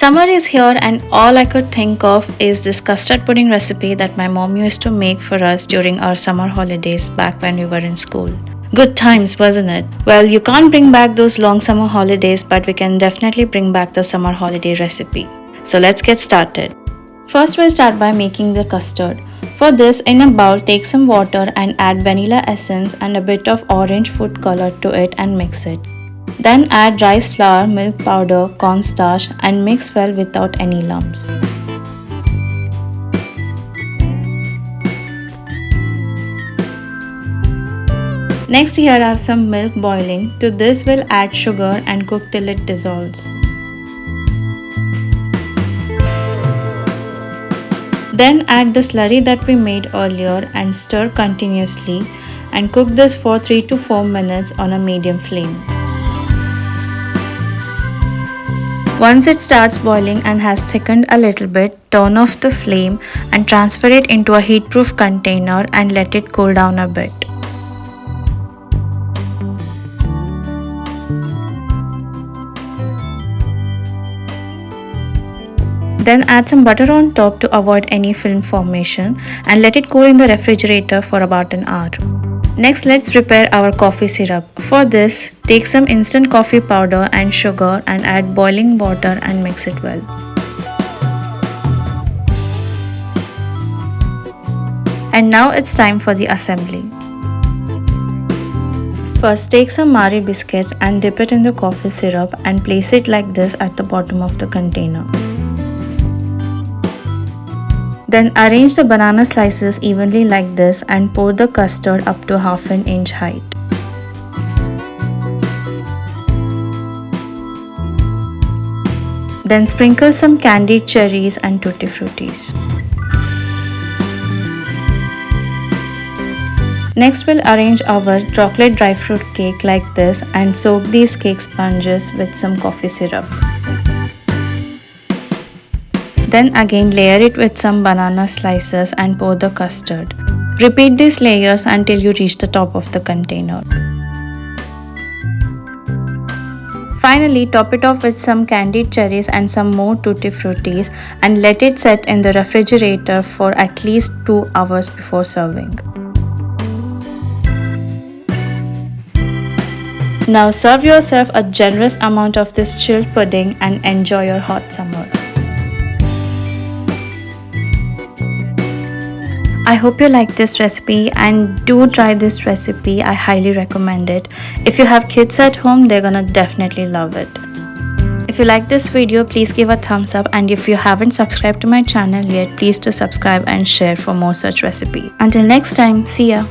Summer is here and all I could think of is this custard pudding recipe that my mom used to make for us during our summer holidays back when we were in school. Good times, wasn't it? Well, you can't bring back those long summer holidays, but we can definitely bring back the summer holiday recipe. So let's get started. First, we'll start by making the custard. For this, in a bowl, take some water and add vanilla essence and a bit of orange food color to it and mix it. Then add rice flour, milk powder, cornstarch and mix well without any lumps. Next, here I have some milk boiling. To this we'll add sugar and cook till it dissolves. Then add the slurry that we made earlier and stir continuously and cook this for 3 to 4 minutes on a medium flame. Once it starts boiling and has thickened a little bit, turn off the flame and transfer it into a heat-proof container and let it cool down a bit. Then add some butter on top to avoid any film formation and let it cool in the refrigerator for about an hour. Next, let's prepare our coffee syrup. For this, take some instant coffee powder and sugar and add boiling water and mix it well. And now it's time for the assembly. First, take some Marie biscuits and dip it in the coffee syrup and place it like this at the bottom of the container. Then arrange the banana slices evenly like this and pour the custard up to half an inch height. Then sprinkle some candied cherries and tutti fruttis. Next, we'll arrange our chocolate dry fruit cake like this and soak these cake sponges with some coffee syrup. Then again layer it with some banana slices and pour the custard. Repeat these layers until you reach the top of the container. Finally, top it off with some candied cherries and some more tutti fruttis and let it set in the refrigerator for at least 2 hours before serving. Now serve yourself a generous amount of this chilled pudding and enjoy your hot summer. I hope you like this recipe and do try this recipe. I highly recommend it. If you have kids at home, they're gonna definitely love it. If you like this video, please give a thumbs up, and if you haven't subscribed to my channel yet, please do subscribe and share for more such recipes. Until next time, see ya.